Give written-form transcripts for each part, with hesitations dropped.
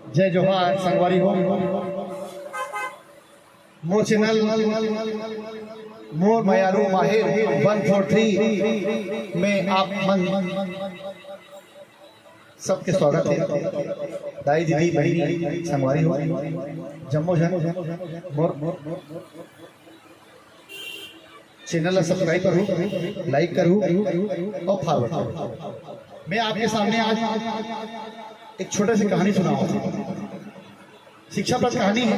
जय जोहार संगवारी हो। मोर चैनल मोर मयारू माहिर 143 में आप मन सबके स्वागत है। दाई दीदी बहनी संगवारी हो जम्मो जन मोर चैनल सब्सक्राइब करूँ, लाइक करूँ और फॉरवर्ड करूँ। मैं आपके सामने आज एक छोटे सी कहानी सुनाऊंगा। शिक्षा पर कहानी है।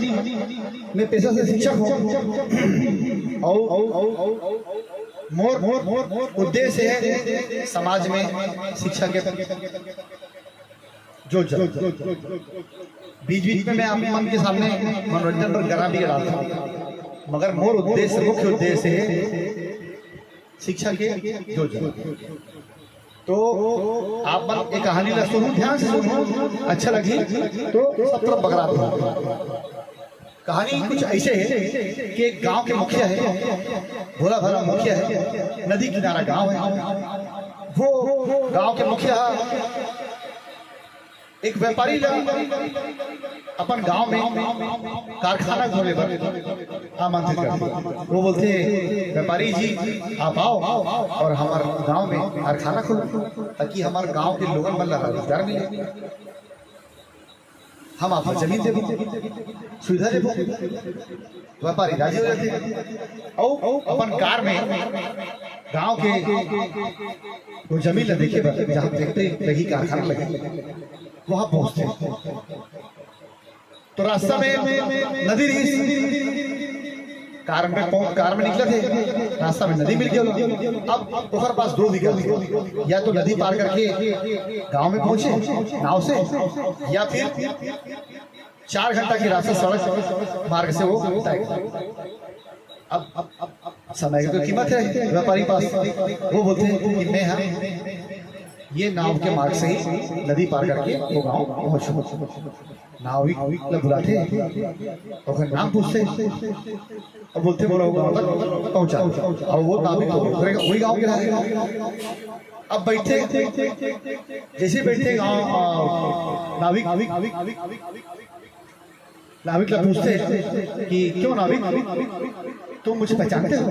मैं पेशा से शिक्षक हूँ और मोर उद्देश्य है समाज में शिक्षा के जो बीच बीच में मैं आपके मन के सामने मनोरंजन पर गरा भी डालता हूँ, मगर मोर उद्देश्य मुख्य उद्देश्य है शिक्षा के जो तो आप मन एक कहानी ला सुनो, ध्यान से सुनो, अच्छा लगी तो सब तरफ बगरा दो। कहानी कुछ ऐसे है कि एक गांव के मुखिया है, भोला भला मुखिया है, नदी किनारा गांव है। वो गांव के मुखिया एक व्यापारी अपन गांव में कारखाना खोले पर आमंत्रित करते। वो बोलते व्यापारी जी आप आओ और हमारे गांव में कारखाना खोलो ताकि हमारे गांव के लोगों को रोजगार मिले, हम आपको जमीन दे सुविधा दे। व्यापारी राजी हो जाते और अपन कार में गांव के वो जमीन देखे जहाँ देखते रही कारखाना लगे वहां पहुंचते। तो रास्ता में नदी कार में निकले थे, रास्ता में नदी मिल गया। अब ओकर पास दो विकल्प, या तो नदी पार करके गांव में पहुंचे नाव से, या फिर 4 घंटा की रास्ता सड़क मार्ग से वो अब समय की तो कीमत है व्यापारी पास। वो बोलते हैं कि मैं ये नाव के मार्ग से ही नदी पार करके वो गांव पहुंचो। नाविक बुलाते और नाम पूछते और बोलते बोलो गांव तक पहुंचा, और वो नाविक वही गांव के रहेगा। अब बैठे जैसे बैठे गांव नाविक ला पूछते कि क्यों नाविक तुम मुझे पहचानते हो?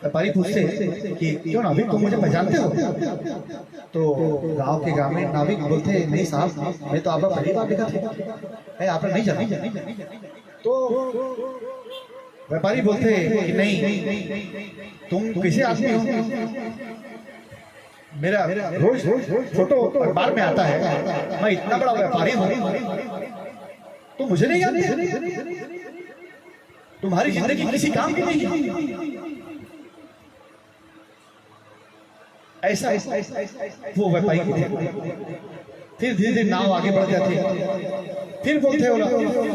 व्यापारी पूछते कि क्यों नाविक तुम मुझे पहचानते हो? तो गांव के ग्रामीण नाविक बोलते नहीं साहब, मैं तो आपका पहली बार देखा था, आपने नहीं जाना। तो व्यापारी बोलते कि नहीं, तुम किसी आदमी हो, मेरा रोज फोटो अखबार में आता है, मैं इतना बड़ा व्यापारी हूँ, तो मुझे नहीं जानते, तुम्हारी जिंदगी किसी काम की नहीं। ऐसा वो व्यापारी फिर धीरे धीरे नाव आगे बढ़ जाते। फिर बोलते हो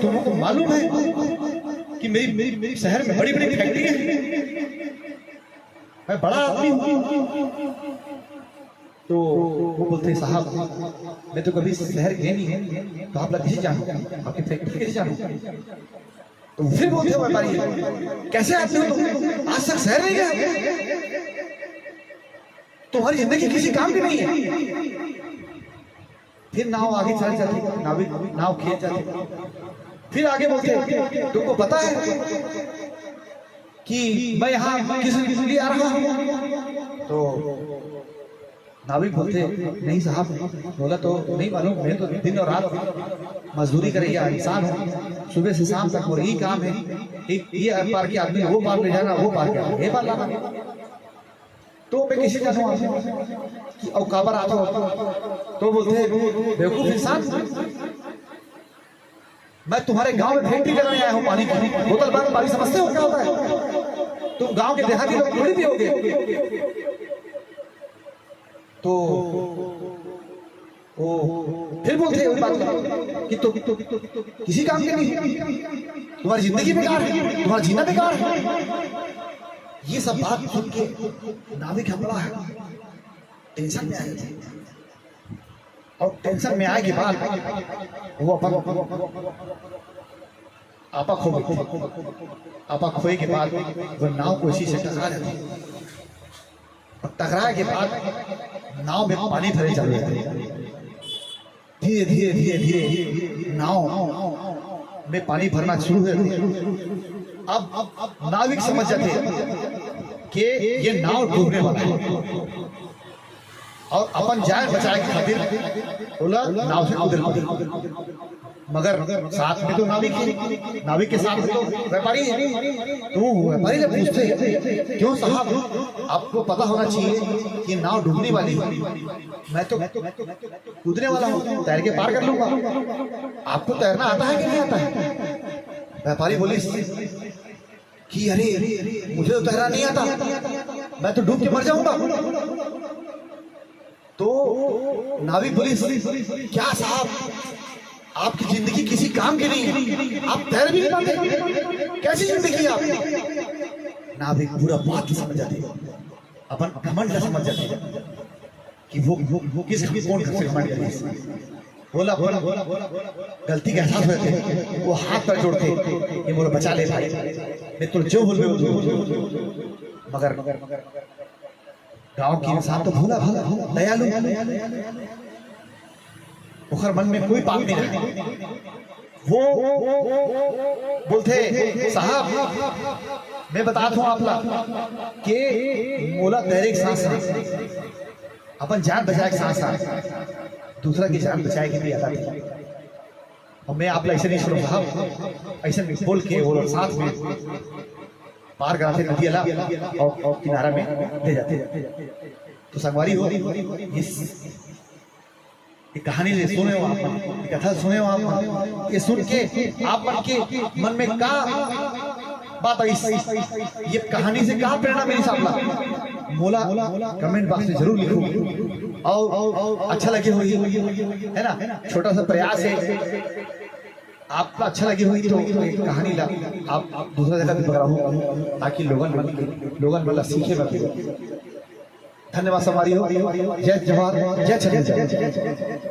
तुमको मालूम है कि मेरी शहर में बड़ी बड़ी फैक्ट्री है, मैं बड़ा आदमी हूँ। तो वो बोलते साहब मैं तो कभी शहर गए नहीं है, तो आप लोग किसी जानू, आपकी फैक्ट्री कैसे जानू? तो फिर बोलते हो व्यापारी कैसे आदमी हो तुम, आज तक शहर नहीं गए, तुम्हारी जिंदगी किसी काम की नहीं है। फिर नाव आगे चल जाती, नाव खेल जाती। फिर आगे बोलते तुमको पता है कि मैं यहाँ किस लिए आ रहा हूँ? तो नाविक बोलते नहीं साहब, बोला तो नहीं मालूम, मैं तो दिन और रात मजदूरी कर रही इंसान हूँ, सुबह से शाम तक और यही काम है, ये पार के आदमी वो पार ले जाना, वो पार के पार लाना। तो मैं किसी का कि औकाबर आता हो तो बोलते बेवकूफ इंसान, मैं तुम्हारे गांव में फैक्ट्री करने आया हूँ, पानी की बोतल बंद पानी समझते हो क्या होता है? तुम गांव के देहाती लोग थोड़ी भी होगे। तो फिर बोलते हैं बात कि तो किसी काम के नहीं, तुम्हारी जिंदगी बेकार है, तुम्हारा जीना बेकार है। ये सब बात सुन के नाविक हमला है, टेंशन में आ गए थे। और टेंशन में आए के बाद वो आपा खोए के बाद वो नाव को इसी से टकरा जाती, और टकराए के बाद नाव में पानी भरे चले जाते। धीरे धीरे धीरे धीरे नाव में पानी भरना शुरू है। अब नाविक समझ जाते कि ये नाव डूबने वाला है और अपन जान बचाए के खातिर बोला नाव से कूद, मगर साथ में तो नाविक है, नाविक के साथ तो व्यापारी है। तो व्यापारी जब पूछते क्यों साहब, आपको पता होना चाहिए कि नाव डूबने वाली है, मैं तो कूदने वाला हूँ, तैर के पार कर लूंगा, आपको तैरना आता है कि नहीं आता है? व्यापारी बोले कि अरे मुझे तो तैरना नहीं आता, मैं तो डूब के मर जाऊंगा। तो नाविक बोली क्या साहब, आपकी जिंदगी किसी काम की नहीं है, आप तैर भी नहीं पाते, कैसी जिंदगी आपकी? नाविक पूरा बात समझ जाते, अपन घमंड समझ जाते कि वो किस कौन से घमंड है। बोला बोला गलती का एहसास होते, वो हाथ पर जोड़ते ये बोला बचा ले भाई, मैं तो जो बोल मगर गांव के इंसान तो भूला भला दयालु, उखर मन में कोई पाप नहीं रहे। वो बोलते साहब मैं बताता हूँ आपला कि मोला तैरे के साथ साथ अपन जान बचाए के साथ साथ दूसरा की जान बचाए के लिए आता है। और मैं आप ऐसे नहीं सुनो साहब, ऐसे बोल के वो साथ में पार कराते नदी अला और किनारा में ले जाते। तो संगवारी हो ये कहानी ले सुने हो आप, कथा सुने हो आप, ये सुन के आप मन के मन में का बात आई, ये कहानी से कहा प्रेरणा मेरी साहब मोला कमेंट बॉक्स में जरूर लिखो और अच्छा लगे हुई है ना, छोटा सा प्रयास है, आपका अच्छा लगी हुई तो कहानी ला आप दूसरा जगह भी पकड़ाओ ताकि लोगन मतलब सीखे बने। धन्यवाद समारी हो, जय जवाहर जय छत्तीसगढ़।